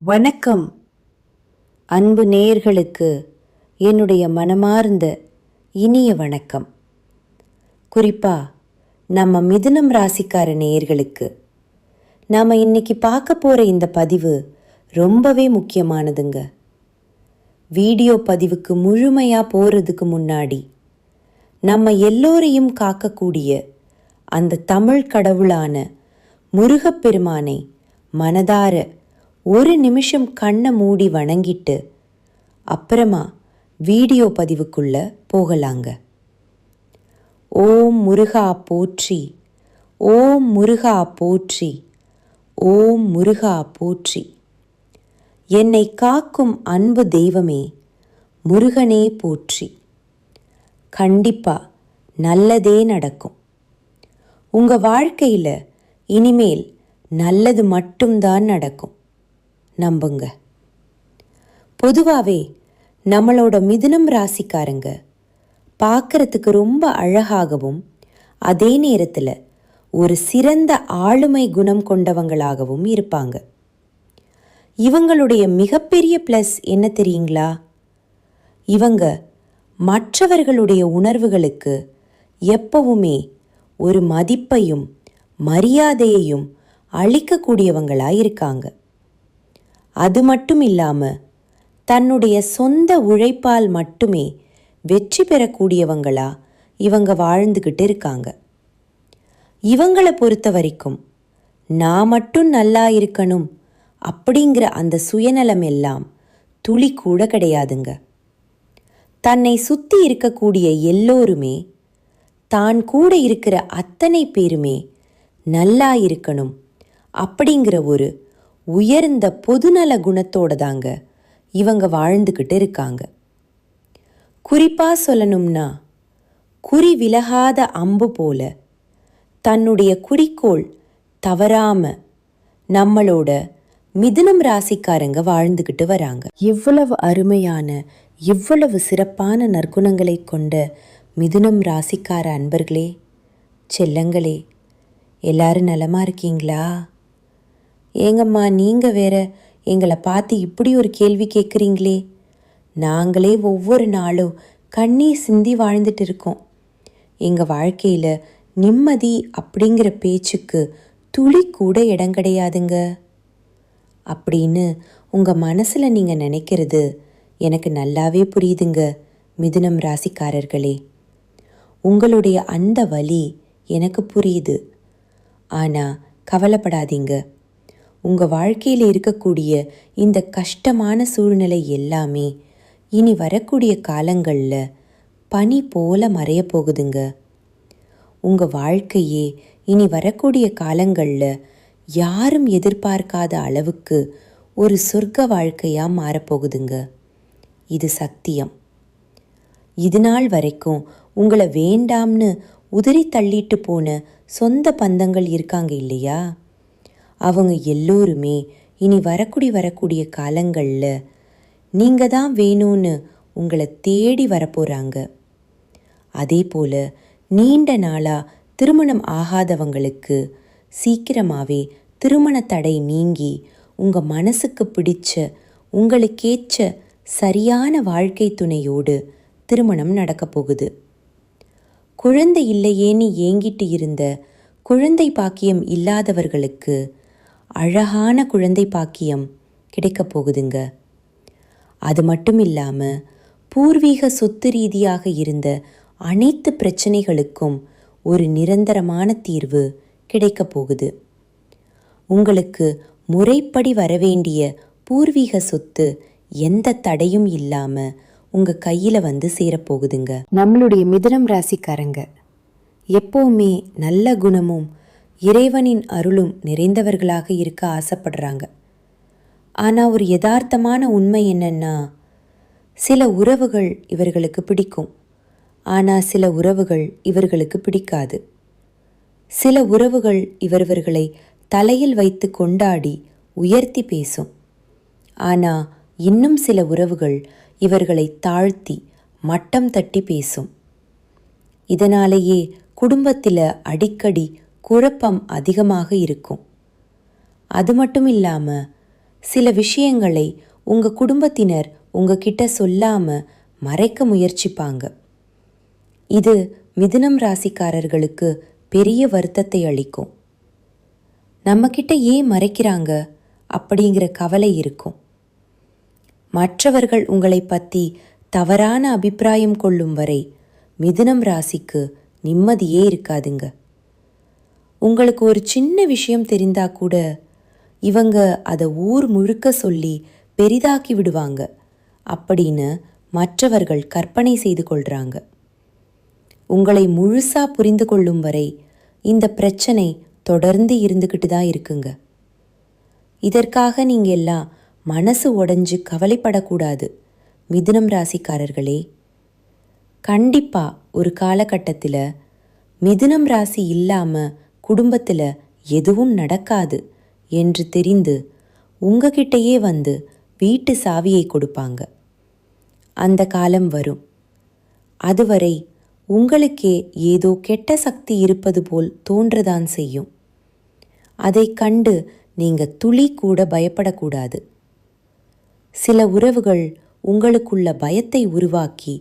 வணக்கம் அன்பு நேயர்களுக்கு என்னுடைய மனமார்ந்த இனிய வணக்கம். குறிப்பா நம்ம மிதுனம் ராசிக்கார நேயர்களுக்கு நாம் இன்னைக்கு பார்க்க போகிற இந்த பதிவு ரொம்பவே முக்கியமானதுங்க. வீடியோ பதிவுக்கு முழுமையாக போகிறதுக்கு முன்னாடி நம்ம எல்லோரையும் காக்கக்கூடிய அந்த தமிழ் கடவுளான முருகப்பெருமானை மனதார ஒரு நிமிஷம் கண்ணை மூடி வணங்கிட்டு அப்புறமா வீடியோ பதிவுக்குள்ள போகலாங்க. ஓம் முருகா போற்றி, ஓம் முருகா போற்றி, ஓம் முருகா போற்றி. என்னை காக்கும் அன்பு தெய்வமே முருகனே போற்றி. கண்டிப்பா நல்லதே நடக்கும். உங்க வாழ்க்கையில் இனிமேல் நல்லது மட்டும்தான் நடக்கும். நம்புங்க. பொதுவாகவே நம்மளோட மிதுனம் ராசிக்காரங்க பார்க்கறதுக்கு ரொம்ப அழகாகவும் அதே நேரத்தில் ஒரு சிறந்த ஆளுமை குணம் கொண்டவங்களாகவும் இருப்பாங்க. இவங்களுடைய மிகப்பெரிய ப்ளஸ் என்ன தெரியுங்களா? இவங்க மற்றவர்களுடைய உணர்வுகளுக்கு எப்பவுமே ஒரு மதிப்பையும் மரியாதையையும் அளிக்கக்கூடியவங்களாக இருக்காங்க. அது மட்டும் இல்லாமல் தன்னுடைய சொந்த உழைப்பால் மட்டுமே வெற்றி பெறக்கூடியவங்களா இவங்க வாழ்ந்துக்கிட்டு இருக்காங்க. இவங்களை பொறுத்த வரைக்கும் நான் மட்டும் நல்லா இருக்கணும் அப்படிங்கிற அந்த சுயநலம் எல்லாம் துளி கூட கிடையாதுங்க. தன்னை சுற்றி இருக்கக்கூடிய எல்லோருமே தான் கூட இருக்கிற அத்தனை பேருமே நல்லா இருக்கணும் அப்படிங்கிற ஒரு உயர்ந்த பொதுநல குணத்தோட தாங்க இவங்க வாழ்ந்துக்கிட்டு இருக்காங்க. குறிப்பாக சொல்லணும்னா குறி விலகாத அம்பு போல தன்னுடைய குறிக்கோள் தவறாம நம்மளோட மிதுனம் ராசிக்காரங்க வாழ்ந்துக்கிட்டு வராங்க. இவ்வளவு அருமையான இவ்வளவு சிறப்பான நற்குணங்களை கொண்ட மிதுனம் ராசிக்கார அன்பர்களே, செல்லங்களே, எல்லாரும் நலமா இருக்கீங்களா? ஏங்கம்மா நீங்கள் வேற எங்களை பார்த்து இப்படி ஒரு கேள்வி கேட்குறீங்களே? நாங்களே ஒவ்வொரு நாளும் கண்ணீர் சிந்தி வாழ்ந்துட்டு இருக்கோம். எங்கள் வாழ்க்கையில் நிம்மதி அப்படிங்கிற பேச்சுக்கு துளி கூட இடம் கிடையாதுங்க அப்படின்னு உங்கள் மனசில் நீங்கள் நினைக்கிறது எனக்கு நல்லாவே புரியுதுங்க. மிதுனம் ராசிக்காரர்களே, உங்களுடைய அந்த வலி எனக்கு புரியுது. ஆனால் கவலைப்படாதீங்க. உங்கள் வாழ்க்கையில் இருக்கக்கூடிய இந்த கஷ்டமான சூழ்நிலை எல்லாமே இனி வரக்கூடிய காலங்களில் பனி போல மறைய போகுதுங்க. உங்கள் வாழ்க்கையே இனி வரக்கூடிய காலங்களில் யாரும் எதிர்பார்க்காத அளவுக்கு ஒரு சொர்க்க வாழ்க்கையாக மாறப்போகுதுங்க. இது சத்தியம். இது நாள் வரைக்கும் உங்களை வேண்டாம்னு உதறி தள்ளிட்டு போன சொந்த பந்தங்கள் இருக்காங்க இல்லையா? அவங்க எல்லோருமே இனி வரக்கூடிய காலங்களில் நீங்கள் தான் வேணும்னு உங்களை தேடி வரப்போகிறாங்க. அதே போல் நீண்ட நாளாக திருமணம் ஆகாதவங்களுக்கு சீக்கிரமாகவே திருமண தடை நீங்கி உங்கள் மனசுக்கு பிடிச்ச உங்களுக்கேற்ற சரியான வாழ்க்கை துணையோடு திருமணம் நடக்க போகுது. குழந்தை இல்லையேன்னு ஏங்கிட்டு இருந்த குழந்தை பாக்கியம் இல்லாதவர்களுக்கு அழகான குழந்தை பாக்கியம் கிடைக்க போகுதுங்க. அது மட்டும் இல்லாமல் பூர்வீக சொத்து ரீதியாக இருந்த அனைத்து பிரச்சனைகளுக்கும் ஒரு நிரந்தரமான தீர்வு கிடைக்க போகுது. உங்களுக்கு முறைப்படி வரவேண்டிய பூர்வீக சொத்து எந்த தடையும் இல்லாமல் உங்கள் கையில் வந்து சேரப்போகுதுங்க. நம்மளுடைய மிதுனம் ராசிக்காரங்க எப்போவுமே நல்ல குணமும் இறைவனின் அருளும் நிறைந்தவர்களாக இருக்க ஆசைப்படுறாங்க. ஆனால் ஒரு யதார்த்தமான உண்மை என்னன்னா, சில உறவுகள் இவர்களுக்கு பிடிக்கும், ஆனால் சில உறவுகள் இவர்களுக்கு பிடிக்காது. சில உறவுகள் இவர்களை தலையில் வைத்து கொண்டாடி உயர்த்தி பேசும். ஆனால் இன்னும் சில உறவுகள் இவர்களை தாழ்த்தி மட்டம் தட்டி பேசும். இதனாலேயே குடும்பத்தில் அடிக்கடி குழப்பம் அதிகமாக இருக்கும். அது மட்டும் இல்லாமல் சில விஷயங்களை உங்க குடும்பத்தினர் உங்ககிட்ட சொல்லாம மறைக்க முயற்சிப்பாங்க. இது மிதுனம் ராசிக்காரர்களுக்கு பெரிய வருத்தத்தை அளிக்கும். நம்மக்கிட்ட ஏன் மறைக்கிறாங்க அப்படிங்கிற கவலை இருக்கும். மற்றவர்கள் உங்களை பற்றி தவறான அபிப்பிராயம் கொள்ளும் வரை மிதுனம் ராசிக்கு நிம்மதியே இருக்காதுங்க. உங்களுக்கு ஒரு சின்ன விஷயம் தெரிந்தா கூட இவங்க அதை ஊர் முழுக்க சொல்லி பெரிதாக்கி விடுவாங்க அப்படின்னு மற்றவர்கள் கற்பனை செய்து கொள்றாங்க. உங்களை முழுசா புரிந்து கொள்ளும் வரை இந்த பிரச்சனை தொடர்ந்து இருந்துக்கிட்டு தான் இருக்குங்க. இதற்காக நீங்க எல்லாம் மனசு உடைஞ்சு கவலைப்படக்கூடாது மிதுனம் ராசிக்காரர்களே. கண்டிப்பா ஒரு காலகட்டத்தில் மிதுனம் ராசி இல்லாம குடும்பத்தில் எதுவும் நடக்காது என்று தெரிந்து உங்ககிட்டயே வந்து வீட்டு சாவியை கொடுப்பாங்க. அந்த காலம் வரும். அதுவரை உங்களுக்கே ஏதோ கெட்ட சக்தி இருப்பது போல் தோன்றதான் செய்யும். அதை கண்டு நீங்க துளி கூட பயப்படக்கூடாது. சில உறவுகள் உங்களுக்குள்ள பயத்தை உருவாக்கி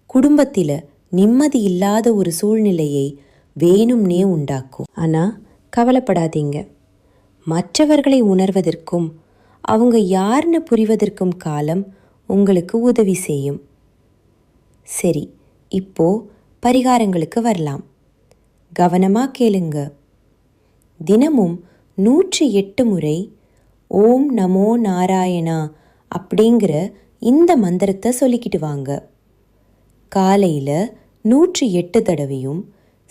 குடும்பத்தில் நிம்மதி இல்லாத ஒரு சூழ்நிலையை வேணும்னே உண்டாக்கும். ஆனால் கவலைப்படாதீங்க. மற்றவர்களை உணர்வதற்கும் அவங்க யாருன்னு புரிவதற்கும் காலம் உங்களுக்கு உதவி செய்யும். சரி, இப்போ பரிகாரங்களுக்கு வரலாம். கவனமாக கேளுங்க. தினமும் 108 முறை ஓம் நமோ நாராயணா அப்படிங்கிற இந்த மந்திரத்தை சொல்லிக்கிட்டு வாங்க. காலையில் 108 தடவையும்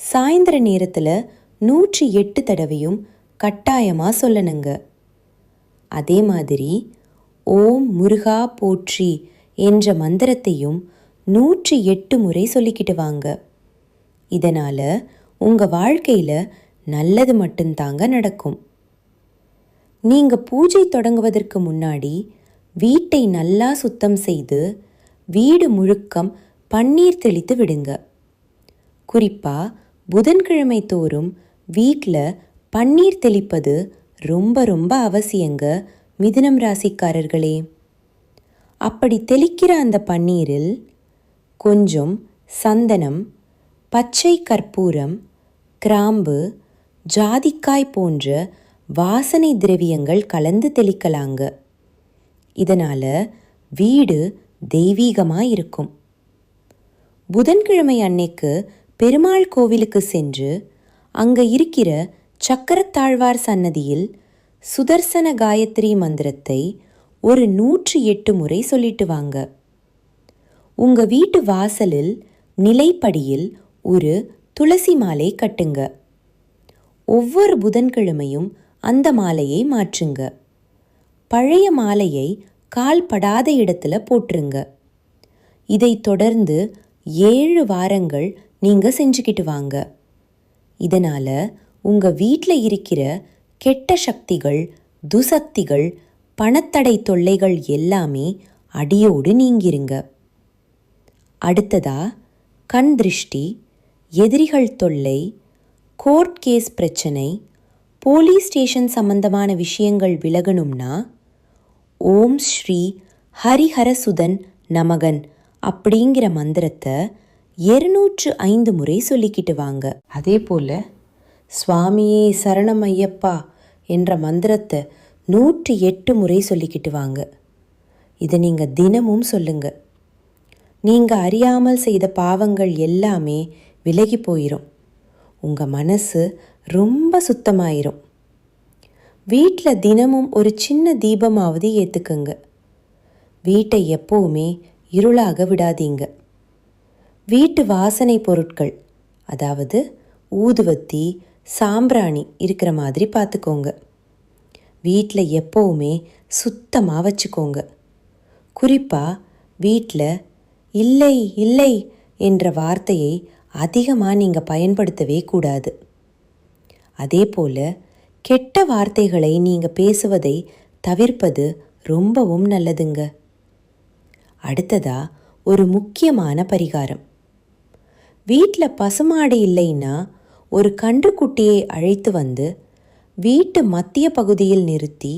சாயந்தர நேரத்தில் 108 தடவையும் கட்டாயமாக சொல்லணுங்க. அதே மாதிரி ஓம் முருகா போற்றி என்ற மந்திரத்தையும் 108 முறை சொல்லிக்கிட்டு வாங்க. இதனால் உங்கள் வாழ்க்கையில் நல்லது மட்டும்தாங்க நடக்கும். நீங்கள் பூஜை தொடங்குவதற்கு முன்னாடி வீட்டை நல்லா சுத்தம் செய்து வீடு முழுக்கம் பன்னீர் தெளித்து விடுங்க. குறிப்பாக புதன்கிழமை தோறும் வீட்டில் பன்னீர் தெளிப்பது ரொம்ப ரொம்ப அவசியங்க மிதுனம் ராசிக்காரர்களே. அப்படி தெளிக்கிற அந்த பன்னீரில் கொஞ்சம் சந்தனம், பச்சை கற்பூரம், கிராம்பு, ஜாதிக்காய் போன்ற வாசனை திரவியங்கள் கலந்து தெளிக்கலாங்க. இதனால் வீடு தெய்வீகமாக இருக்கும். புதன்கிழமை அன்னைக்கு பெருமாள் கோவிலுக்கு சென்று அங்கே இருக்கிற சக்கரத்தாழ்வார் சன்னதியில் சுதர்சன காயத்ரி மந்திரத்தை ஒரு 108 முறை சொல்லிட்டு வாங்க. உங்கள் வீட்டு வாசலில் நிலைப்படியில் ஒரு துளசி மாலை கட்டுங்க. ஒவ்வொரு புதன்கிழமையும் அந்த மாலையை மாற்றுங்க. பழைய மாலையை கால் படாத இடத்துல போட்டுருங்க. இதை தொடர்ந்து 7 வாரங்கள் நீங்கள் செஞ்சுக்கிட்டு வாங்க. இதனால் உங்கள் வீட்டில் இருக்கிற கெட்ட சக்திகள், துசக்திகள், பணத்தடை தொல்லைகள் எல்லாமே அடியோடு நீங்கிருங்க. அடுத்ததா கண் திருஷ்டி, எதிரிகள் தொல்லை, கோர்ட் கேஸ் பிரச்சனை, போலீஸ் ஸ்டேஷன் சம்பந்தமான விஷயங்கள் விலகணும்னா ஓம் ஸ்ரீ ஹரிஹரசுதன் நமகன் அப்படிங்கிற மந்திரத்தை 205 முறை சொல்லிக்கிட்டு வாங்க. அதே போல் சுவாமியே சரணம் ஐயப்பா என்ற மந்திரத்தை 108 முறை சொல்லிக்கிட்டு வாங்க. இதை நீங்கள் தினமும் சொல்லுங்க. நீங்கள் அறியாமல் செய்த பாவங்கள் எல்லாமே விலகி போயிடும். உங்கள் மனசு ரொம்ப சுத்தமாயிரும். வீட்டில் தினமும் ஒரு சின்ன தீபமாவது ஏற்றுக்குங்க. வீட்டை எப்போவுமே இருளாக விடாதீங்க. வீட்டு வாசனை பொருட்கள், அதாவது ஊதுவத்தி, சாம்பிராணி இருக்கிற மாதிரி பார்த்துக்கோங்க. வீட்டில் எப்போவுமே சுத்தமாக வச்சுக்கோங்க. குறிப்பாக வீட்டில் இல்லை இல்லை என்ற வார்த்தையை அதிகமாக நீங்கள் பயன்படுத்தவே கூடாது. அதே போல் கெட்ட வார்த்தைகளை நீங்கள் பேசுவதை தவிர்ப்பது ரொம்பவும் நல்லதுங்க. அடுத்ததா ஒரு முக்கியமான பரிகாரம். வீட்டில் பசுமாடு இல்லைன்னா ஒரு கன்றுக்குட்டியை அழைத்து வந்து வீட்டு மத்திய பகுதியில் நிறுத்தி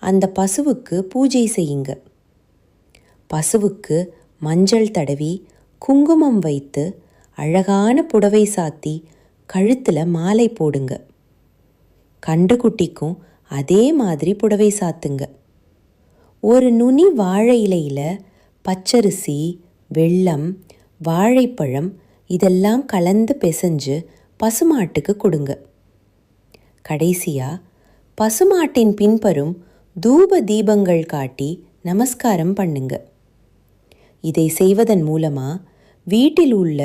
அந்த பசுவுக்கு பூஜை செய்யுங்க. பசுவுக்கு மஞ்சள் தடவி குங்குமம் வைத்து அழகான புடவை சாத்தி கழுத்தில் மாலை போடுங்க. கன்றுக்குட்டிக்கும் அதே மாதிரி புடவை சாத்துங்க. ஒரு நுனி வாழை இலையில் பச்சரிசி, வெல்லம், வாழைப்பழம் இதெல்லாம் கலந்து பிசைஞ்சு பசுமாட்டுக்கு கொடுங்க. கடைசியாக பசுமாட்டின் பின்புறம் தூப தீபங்கள் காட்டி நமஸ்காரம் பண்ணுங்க. இதை செய்வதன் மூலமாக வீட்டில் உள்ள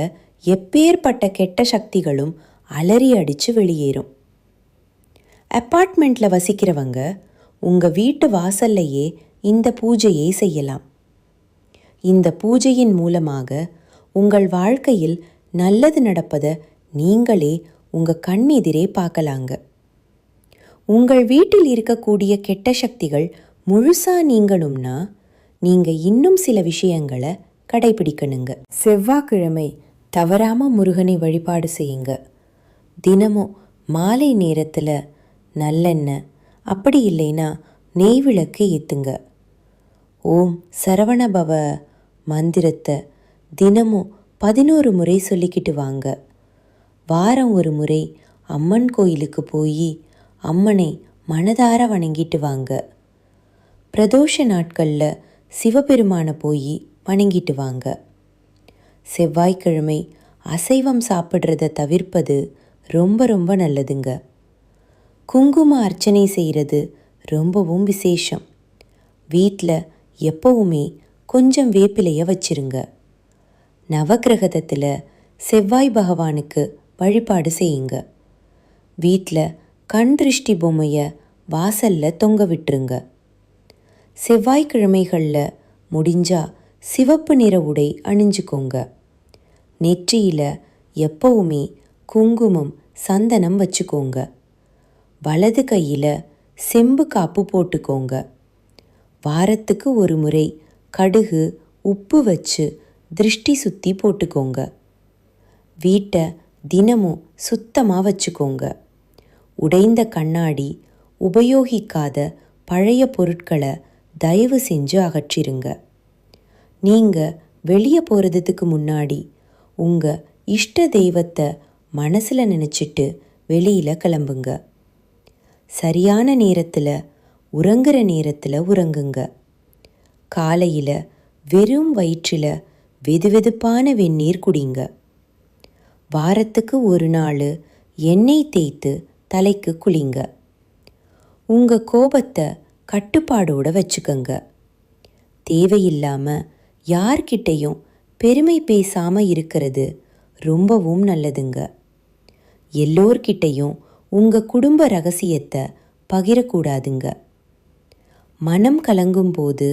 எப்பேற்பட்ட கெட்ட சக்திகளும் அலறி அடித்து வெளியேறும். அப்பார்ட்மெண்ட்டில் வசிக்கிறவங்க உங்கள் வீட்டு வாசல்லையே இந்த பூஜையை செய்யலாம். இந்த பூஜையின் மூலமாக உங்கள் வாழ்க்கையில் நல்லது நடப்பதை நீங்களே உங்கள் கண்ணெதிரே பார்க்கலாங்க. உங்கள் வீட்டில் இருக்கக்கூடிய கெட்ட சக்திகள் முழுசாக நீங்கணும்னா நீங்கள் இன்னும் சில விஷயங்களை கடைபிடிக்கணுங்க. செவ்வாய்க்கிழமை தவறாமல் முருகனை வழிபாடு செய்யுங்க. தினமும் மாலை நேரத்தில் நல்லெண்ணெய், அப்படி இல்லைன்னா நெய் விளக்கு ஏற்றுங்க. ஓம் சரவணபவ மந்திரத்தை தினமும் 11 முறை சொல்லிக்கிட்டு வாங்க. வாரம் ஒரு முறை அம்மன் கோயிலுக்கு போய் அம்மனை மனதார வணங்கிட்டு வாங்க. பிரதோஷ நாட்களில் சிவபெருமானை போய் வணங்கிட்டு வாங்க. செவ்வாய்க்கிழமை அசைவம் சாப்பிட்றத தவிர்ப்பது ரொம்ப ரொம்ப நல்லதுங்க. குங்கும அர்ச்சனை செய்கிறது ரொம்பவும் விசேஷம். வீட்டில் எப்பவுமே கொஞ்சம் வேப்பிலையை வச்சிருங்க. நவக்கிரகத்தில் செவ்வாய் பகவானுக்கு வழிபாடு செய்யுங்க. வீட்டில் கண் திருஷ்டி பொம்மையை வாசலில் தொங்க விட்டுருங்க. செவ்வாய்க்கிழமைகளில் முடிஞ்சா சிவப்பு நிற உடை அணிஞ்சுக்கோங்க. நெற்றியில் எப்பவுமே குங்குமம், சந்தனம் வச்சுக்கோங்க. வலது கையில் செம்பு காப்பு போட்டுக்கோங்க. வாரத்துக்கு ஒரு முறை கடுகு, உப்பு வச்சு திருஷ்டி சுத்தி போட்டுக்கோங்க. வீட்டை தினமும் சுத்தமாக வச்சுக்கோங்க. உடைந்த கண்ணாடி, உபயோகிக்காத பழைய பொருட்களை தயவு செஞ்சு அகற்றிருங்க. நீங்கள் வெளியே போகிறதுக்கு முன்னாடி உங்கள் இஷ்ட தெய்வத்தை மனசில் நினச்சிட்டு வெளியில் கிளம்புங்க. சரியான நேரத்தில் உறங்குற நேரத்தில் உறங்குங்க. காலையில் வெறும் வயிற்றில் வெதுவெதுப்பான வெந்நீர் குடிங்க. வாரத்துக்கு ஒரு நாள் எண்ணெய் தேய்த்து தலைக்கு குளிங்க. உங்கள் கோபத்தை கட்டுப்பாடோடு வச்சுக்கோங்க. தேவையில்லாமல் யார்கிட்டையும் பெருமை பேசாமல் இருக்கிறது ரொம்பவும் நல்லதுங்க. எல்லோர்கிட்டையும் உங்கள் குடும்ப ரகசியத்தை பகிரக்கூடாதுங்க. மனம் கலங்கும்போது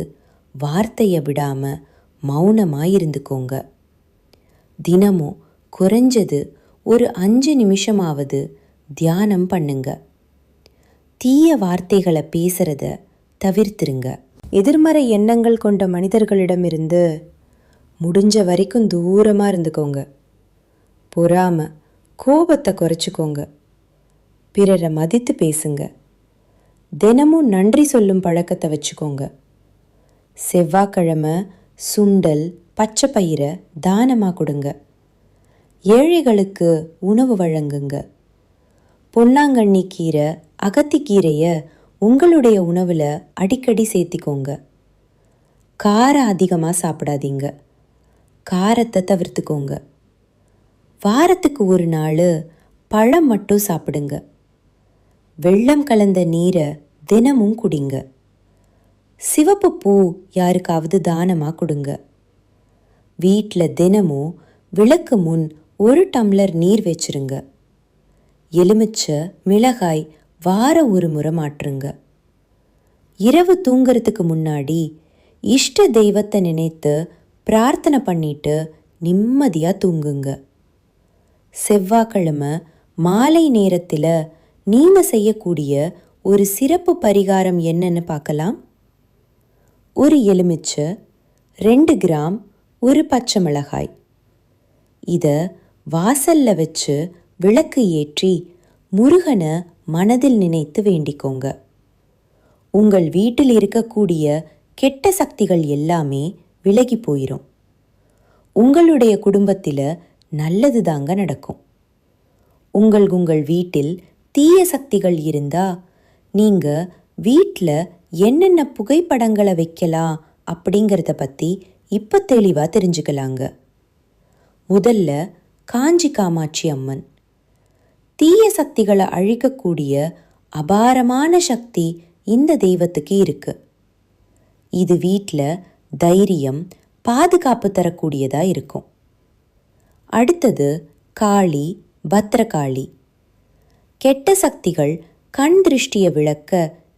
வார்த்தையை விடாமல் மௌனமாக இருந்துக்கோங்க. தினமும் குறைஞ்சது ஒரு 5 நிமிஷமாவது தியானம் பண்ணுங்க. தீய வார்த்தைகளை பேசுகிறத தவிர்த்துருங்க. எதிர்மறை எண்ணங்கள் கொண்ட மனிதர்களிடமிருந்து முடிஞ்ச வரைக்கும் தூரமாக இருந்துக்கோங்க. பொறாமை, கோபத்தை குறைச்சிக்கோங்க. பிறரை மதித்து பேசுங்க. தினமும் நன்றி சொல்லும் பழக்கத்தை வச்சுக்கோங்க. செவ்வாய்க்கிழமை சுண்டல், பச்சை பயிரை தானமாக கொடுங்க. ஏழைகளுக்கு உணவு வழங்குங்க. பொன்னாங்கண்ணி கீரை, அகத்திக்கீரையை உங்களுடைய உணவில் அடிக்கடி சேர்த்திக்கோங்க. காரம் அதிகமாக சாப்பிடாதீங்க. காரத்தை தவிர்த்துக்கோங்க. வாரத்துக்கு ஒரு நாள் பழம் மட்டும் சாப்பிடுங்க. வெல்லம் கலந்த நீரை தினமும் குடிங்க. சிவப்பு பூ யாருக்காவது தானமாக கொடுங்க. வீட்டில் தினமும் விளக்கு முன் 1 டம்ளர் நீர் வச்சிருங்க. எலுமிச்சை, மிளகாய் வார ஒரு முறை மாற்றுங்க. இரவு தூங்கிறதுக்கு முன்னாடி இஷ்ட தெய்வத்தை நினைத்து பிரார்த்தனை பண்ணிட்டு நிம்மதியாக தூங்குங்க. செவ்வாய்க்கிழமை மாலை நேரத்தில் நீங்கள் செய்யக்கூடிய ஒரு சிறப்பு பரிகாரம் என்னன்னு பார்க்கலாம். ஒரு எலுமிச்சை, 2 கிராம், 1 பச்சை மிளகாய். இதை வாசலில் வச்சு விளக்கு ஏற்றி முருகனை மனதில் நினைத்து வேண்டிக்கோங்க. உங்கள் வீட்டில் இருக்கக்கூடிய கெட்ட சக்திகள் எல்லாமே விலகி போயிடும். உங்களுடைய குடும்பத்தில் நல்லது தாங்க நடக்கும். உங்கள் வீட்டில் தீய சக்திகள் இருந்தா நீங்க வீட்டில் என்னென்ன புகைப்படங்களை வைக்கலாம் அப்படிங்கிறத பற்றி இப்போ தெளிவாக தெரிஞ்சுக்கலாங்க. முதல்ல காஞ்சி காமாட்சி அம்மன். தீய சக்திகளை அழிக்கக்கூடிய அபாரமான சக்தி இந்த தெய்வத்துக்கு இருக்கு. இது வீட்டில் தைரியம், பாதுகாப்பு தரக்கூடியதா இருக்கும். அடுத்தது காளி, பத்ரகாளி. கெட்ட சக்திகள் கண் திருஷ்டியை விளக்க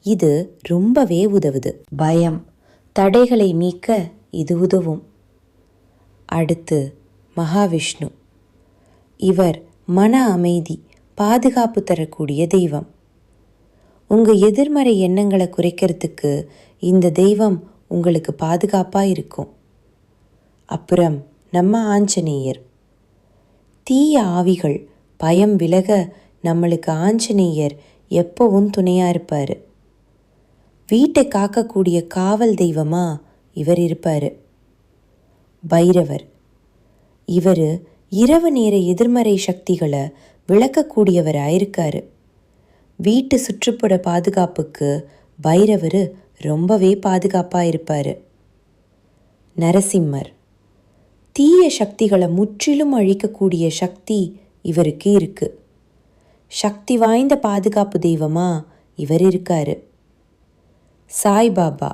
இது ரொம்பவே உதவுது. பயம், தடைகளை நீக்க இது உதவும். அடுத்து மகாவிஷ்ணு. இவர் மன அமைதி, பாதுகாப்பு தரக்கூடிய தெய்வம். உங்கள் எதிர்மறை எண்ணங்களை குறைக்கிறதுக்கு இந்த தெய்வம் உங்களுக்கு பாதுகாப்பாக இருக்கும். அப்புறம் நம்ம ஆஞ்சநேயர். தீய ஆவிகள் பயம் விலக நம்மளுக்கு ஆஞ்சநேயர் எப்பவும் துணையாக இருப்பார். வீட்டை காக்கக்கூடிய காவல் தெய்வமாக இவர் இருப்பார். பைரவர். இவர் இரவு நேர எதிர்மறை சக்திகளை விளக்கக்கூடியவராயிருக்காரு. வீட்டு சுற்றுப்புற பாதுகாப்புக்கு பைரவர் ரொம்பவே பாதுகாப்பாக இருப்பார். நரசிம்மர். தீய சக்திகளை முற்றிலும் அழிக்கக்கூடிய சக்தி இவருக்கு இருக்கு. சக்தி வாய்ந்த பாதுகாப்பு தெய்வமா இவர் இருக்காரு. சாய்பாபா.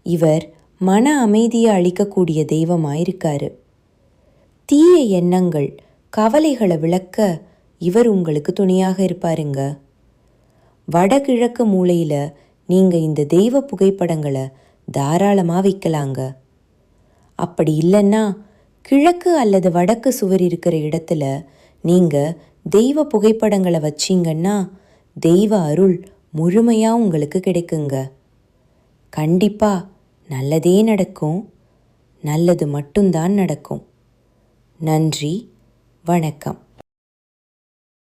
இவர் மன அமைதியை அளிக்கக்கூடிய தெய்வமாயிருக்காரு. தீய எண்ணங்கள், கவலைகளை விளக்க இவர் உங்களுக்கு துணையாக இருப்பாருங்க. வடகிழக்கு மூலையில் நீங்கள் இந்த தெய்வ புகைப்படங்களை தாராளமாக வைக்கலாங்க. அப்படி இல்லைன்னா கிழக்கு அல்லது வடக்கு சுவர் இருக்கிற இடத்துல நீங்கள் தெய்வ புகைப்படங்களை வச்சிங்கன்னா தெய்வ அருள் முழுமையாக உங்களுக்கு கிடைக்குங்க. கண்டிப்பாக நல்லதே நடக்கும். நல்லது மட்டும்தான் நடக்கும். நன்றி, வணக்கம்.